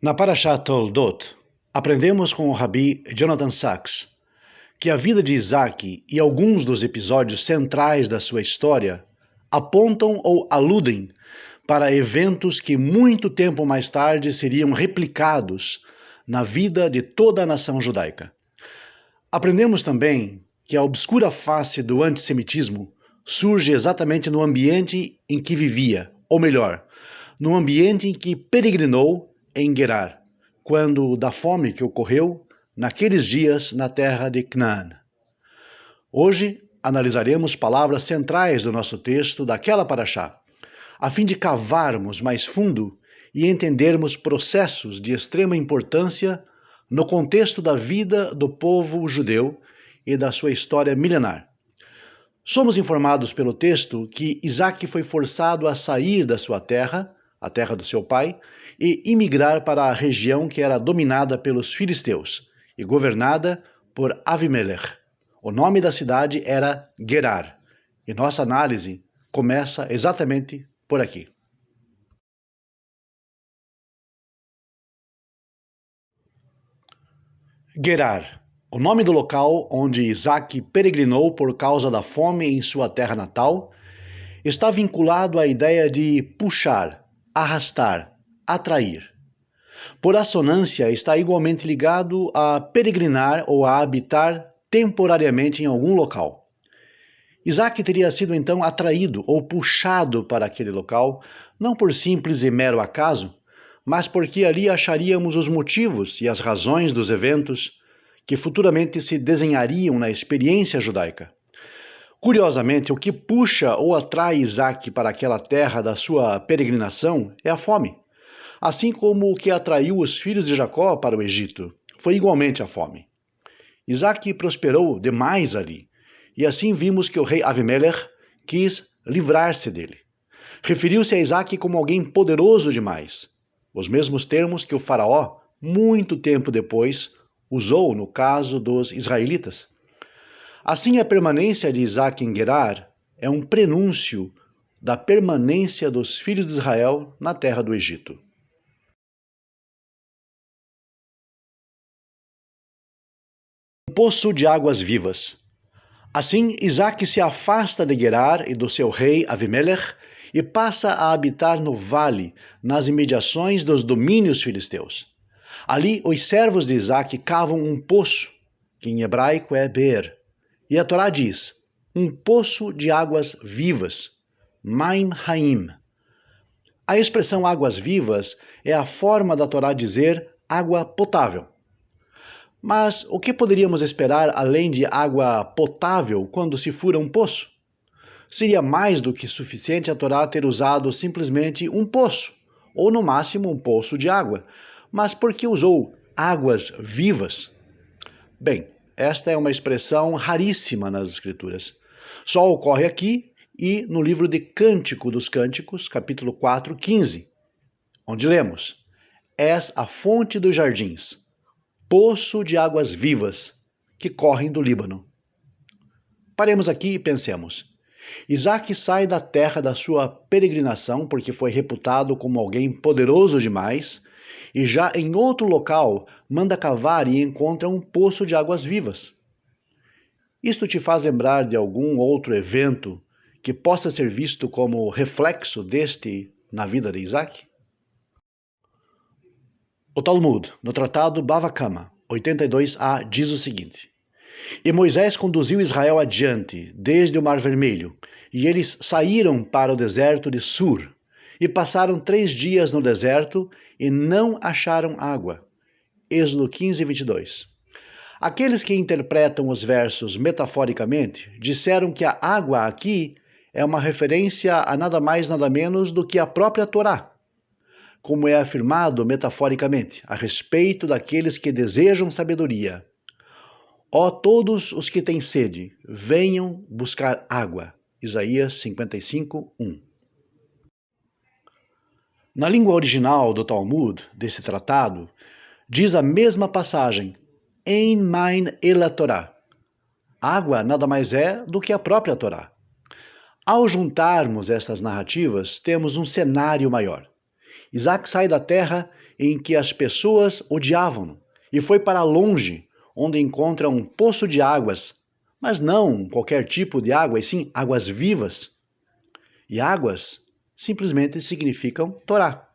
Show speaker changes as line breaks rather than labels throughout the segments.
Na Parashat Toldot, aprendemos com o Rabi Jonathan Sacks que a vida de Isaac e alguns dos episódios centrais da sua história apontam ou aludem para eventos que muito tempo mais tarde seriam replicados na vida de toda a nação judaica. Aprendemos também que a obscura face do antissemitismo surge exatamente no ambiente em que vivia, ou melhor, no ambiente em que peregrinou em Gerar, quando da fome que ocorreu naqueles dias na terra de Canaã. Hoje analisaremos palavras centrais do nosso texto daquela paraxá, a fim de cavarmos mais fundo e entendermos processos de extrema importância no contexto da vida do povo judeu e da sua história milenar. Somos informados pelo texto que Isaac foi forçado a sair da sua terra, a terra do seu pai, e imigrar para a região que era dominada pelos filisteus e governada por Avimelech. O nome da cidade era Gerar, e nossa análise começa exatamente por aqui. Gerar, o nome do local onde Isaac peregrinou por causa da fome em sua terra natal, está vinculado à ideia de puxar, arrastar, atrair. Por assonância, está igualmente ligado a peregrinar ou a habitar temporariamente em algum local. Isaac teria sido então atraído ou puxado para aquele local, não por simples e mero acaso, mas porque ali acharíamos os motivos e as razões dos eventos que futuramente se desenhariam na experiência judaica. Curiosamente, o que puxa ou atrai Isaac para aquela terra da sua peregrinação é a fome. Assim como o que atraiu os filhos de Jacó para o Egito foi igualmente a fome. Isaac prosperou demais ali, e assim vimos que o rei Avimelech quis livrar-se dele. Referiu-se a Isaac como alguém poderoso demais, os mesmos termos que o faraó, muito tempo depois, usou no caso dos israelitas. Assim, a permanência de Isaac em Gerar é um prenúncio da permanência dos filhos de Israel na terra do Egito. Poço de águas vivas. Assim, Isaac se afasta de Gerar e do seu rei Avimelech e passa a habitar no vale, nas imediações dos domínios filisteus. Ali, os servos de Isaac cavam um poço, que em hebraico é Beer, e a Torá diz, um poço de águas vivas, Maim Haim. A expressão águas vivas é a forma da Torá dizer água potável. Mas o que poderíamos esperar além de água potável quando se fura um poço? Seria mais do que suficiente a Torá ter usado simplesmente um poço, ou no máximo um poço de água. Mas por que usou águas vivas? Bem, esta é uma expressão raríssima nas Escrituras. Só ocorre aqui e no livro de Cântico dos Cânticos, capítulo 4, 15, onde lemos: És a fonte dos jardins, poço de águas vivas que correm do Líbano. Paremos aqui e pensemos. Isaac sai da terra da sua peregrinação porque foi reputado como alguém poderoso demais e já em outro local manda cavar e encontra um poço de águas vivas. Isto te faz lembrar de algum outro evento que possa ser visto como reflexo deste na vida de Isaac? O Talmud, no tratado Bava Kama, 82a, diz o seguinte: E Moisés conduziu Israel adiante, desde o Mar Vermelho, e eles saíram para o deserto de Sur, e passaram 3 dias no deserto, e não acharam água. Êxodo 15, 22. Aqueles que interpretam os versos metaforicamente disseram que a água aqui é uma referência a nada mais nada menos do que a própria Torá, como é afirmado metaforicamente, a respeito daqueles que desejam sabedoria. Ó todos os que têm sede, venham buscar água. Isaías 55, 1. Na língua original do Talmud, desse tratado, diz a mesma passagem, Ein mein ela Torá. Água nada mais é do que a própria Torá. Ao juntarmos essas narrativas, temos um cenário maior. Isaac sai da terra em que as pessoas odiavam-no e foi para longe, onde encontra um poço de águas, mas não qualquer tipo de água, e sim águas vivas. E águas simplesmente significam Torá.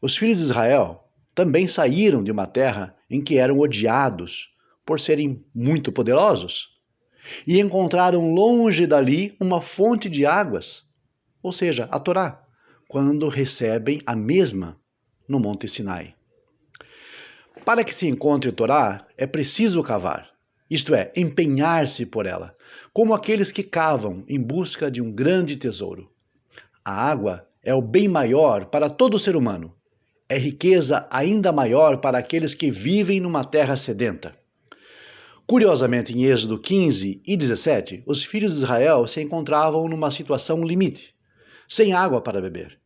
Os filhos de Israel também saíram de uma terra em que eram odiados por serem muito poderosos e encontraram longe dali uma fonte de águas, ou seja, a Torá, quando recebem a mesma no Monte Sinai. Para que se encontre a Torá, é preciso cavar, isto é, empenhar-se por ela, como aqueles que cavam em busca de um grande tesouro. A água é o bem maior para todo ser humano. É riqueza ainda maior para aqueles que vivem numa terra sedenta. Curiosamente, em Êxodo 15 e 17, os filhos de Israel se encontravam numa situação limite, sem água para beber.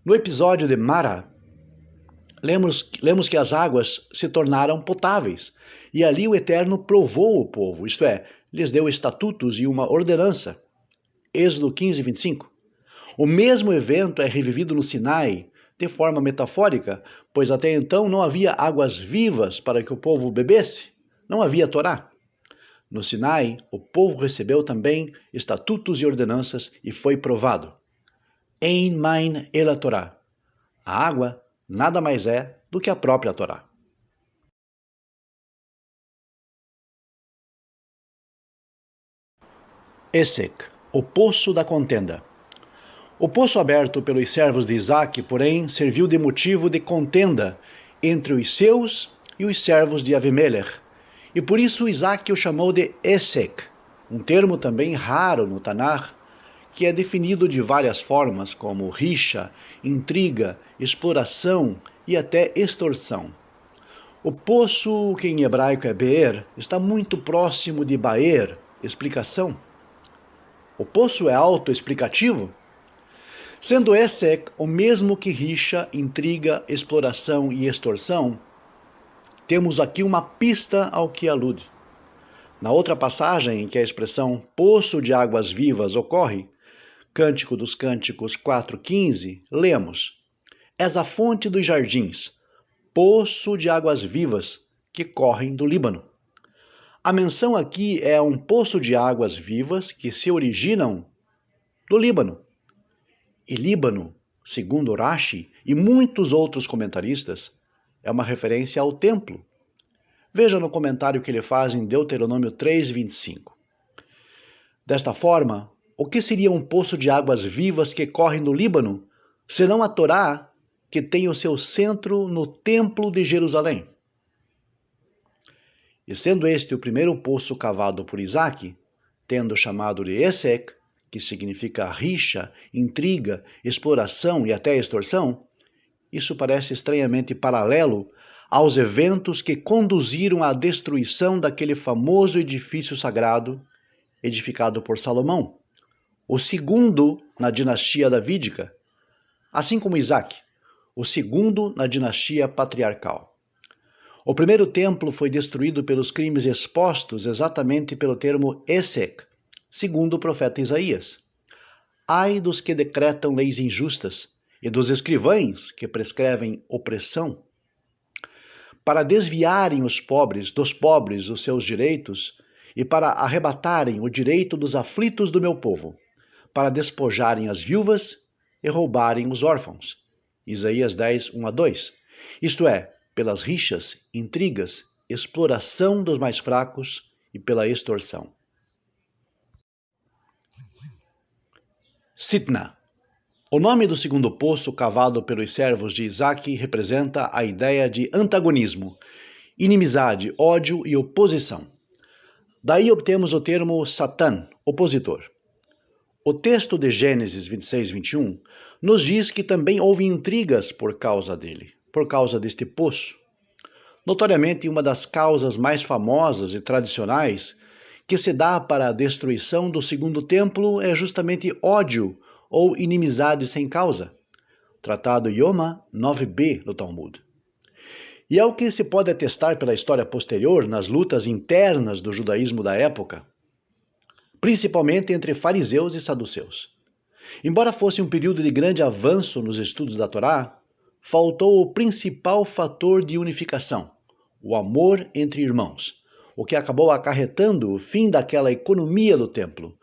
No episódio de Mara, lemos que as águas se tornaram potáveis, e ali o Eterno provou o povo, isto é, lhes deu estatutos e uma ordenança. Êxodo 15, 25. O mesmo evento é revivido no Sinai, de forma metafórica, pois até então não havia águas vivas para que o povo bebesse, não havia Torá. No Sinai, o povo recebeu também estatutos e ordenanças e foi provado. Ein mein ela Torá. A água nada mais é do que a própria Torá. Esek, o poço da contenda. O poço aberto pelos servos de Isaac, porém, serviu de motivo de contenda entre os seus e os servos de Avimelech, e por isso Isaac o chamou de Esek, um termo também raro no Tanar, que é definido de várias formas, como rixa, intriga, exploração e até extorsão. O poço, que em hebraico é Beer, está muito próximo de Baer, explicação. O poço é autoexplicativo? Sendo Esek o mesmo que rixa, intriga, exploração e extorsão, temos aqui uma pista ao que alude. Na outra passagem em que a expressão poço de águas vivas ocorre, Cântico dos Cânticos 4,15, lemos: És a fonte dos jardins, poço de águas vivas que correm do Líbano. A menção aqui é a um poço de águas vivas que se originam do Líbano. E Líbano, segundo Rashi e muitos outros comentaristas, é uma referência ao templo. Veja no comentário que ele faz em Deuteronômio 3,25. Desta forma, o que seria um poço de águas vivas que correm do Líbano, senão a Torá, que tem o seu centro no Templo de Jerusalém? E sendo este o primeiro poço cavado por Isaac, tendo chamado de Esek, que significa rixa, intriga, exploração e até extorsão, isso parece estranhamente paralelo aos eventos que conduziram à destruição daquele famoso edifício sagrado edificado por Salomão, o segundo na dinastia davídica, assim como Isaac, o segundo na dinastia patriarcal. O primeiro templo foi destruído pelos crimes expostos exatamente pelo termo Esek, segundo o profeta Isaías. Ai dos que decretam leis injustas e dos escrivães que prescrevem opressão. Para desviarem dos pobres os seus direitos e para arrebatarem o direito dos aflitos do meu povo, para despojarem as viúvas e roubarem os órfãos. Isaías 10, 1-2. Isto é, pelas rixas, intrigas, exploração dos mais fracos e pela extorsão. Sitna. O nome do segundo poço cavado pelos servos de Isaac representa a ideia de antagonismo, inimizade, ódio e oposição. Daí obtemos o termo Satã, opositor. O texto de Gênesis 26, 21 nos diz que também houve intrigas por causa dele, por causa deste poço. Notoriamente, uma das causas mais famosas e tradicionais que se dá para a destruição do segundo templo é justamente ódio ou inimizade sem causa. tratado Yoma 9b do Talmud. E é o que se pode atestar pela história posterior nas lutas internas do judaísmo da época, principalmente entre fariseus e saduceus. Embora fosse um período de grande avanço nos estudos da Torá, faltou o principal fator de unificação, o amor entre irmãos, o que acabou acarretando o fim daquela economia do templo.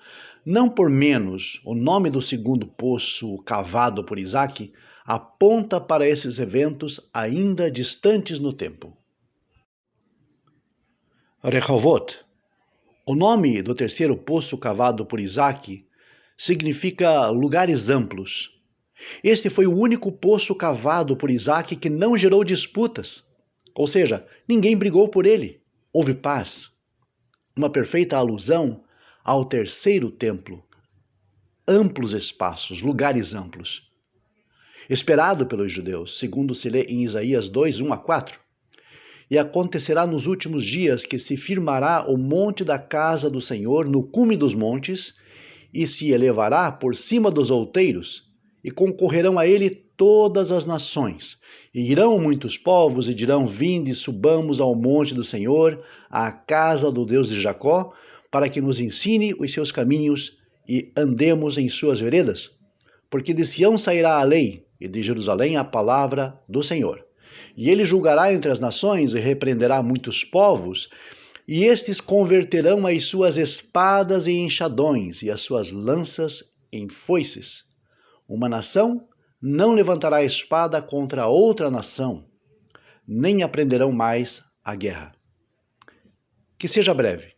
Não por menos, o nome do segundo poço cavado por Isaac aponta para esses eventos ainda distantes no tempo. Rehovot. O nome do terceiro poço cavado por Isaac significa lugares amplos. Este foi o único poço cavado por Isaac que não gerou disputas, ou seja, ninguém brigou por ele. Houve paz. Uma perfeita alusão ao terceiro templo. Amplos espaços, lugares amplos. Esperado pelos judeus, segundo se lê em Isaías 2, 1-4. E acontecerá nos últimos dias que se firmará o monte da casa do Senhor no cume dos montes, e se elevará por cima dos outeiros, e concorrerão a ele todas as nações. E irão muitos povos, e dirão: vinde, subamos ao monte do Senhor, à casa do Deus de Jacó, para que nos ensine os seus caminhos, e andemos em suas veredas. Porque de Sião sairá a lei, e de Jerusalém a palavra do Senhor. E ele julgará entre as nações, e repreenderá muitos povos, e estes converterão as suas espadas em enxadões, e as suas lanças em foices. Uma nação não levantará espada contra outra nação, nem aprenderão mais a guerra. Que seja breve,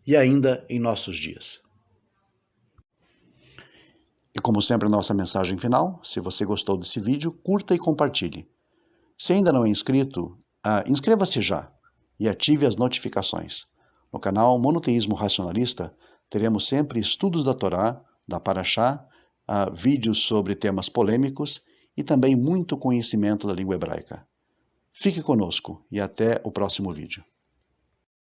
e ainda em nossos dias. E como sempre, nossa mensagem final: se você gostou desse vídeo, curta e compartilhe. Se ainda não é inscrito, inscreva-se já e ative as notificações. No canal Monoteísmo Racionalista, teremos sempre estudos da Torá, da Parashá, vídeos sobre temas polêmicos e também muito conhecimento da língua hebraica. Fique conosco e até o próximo vídeo.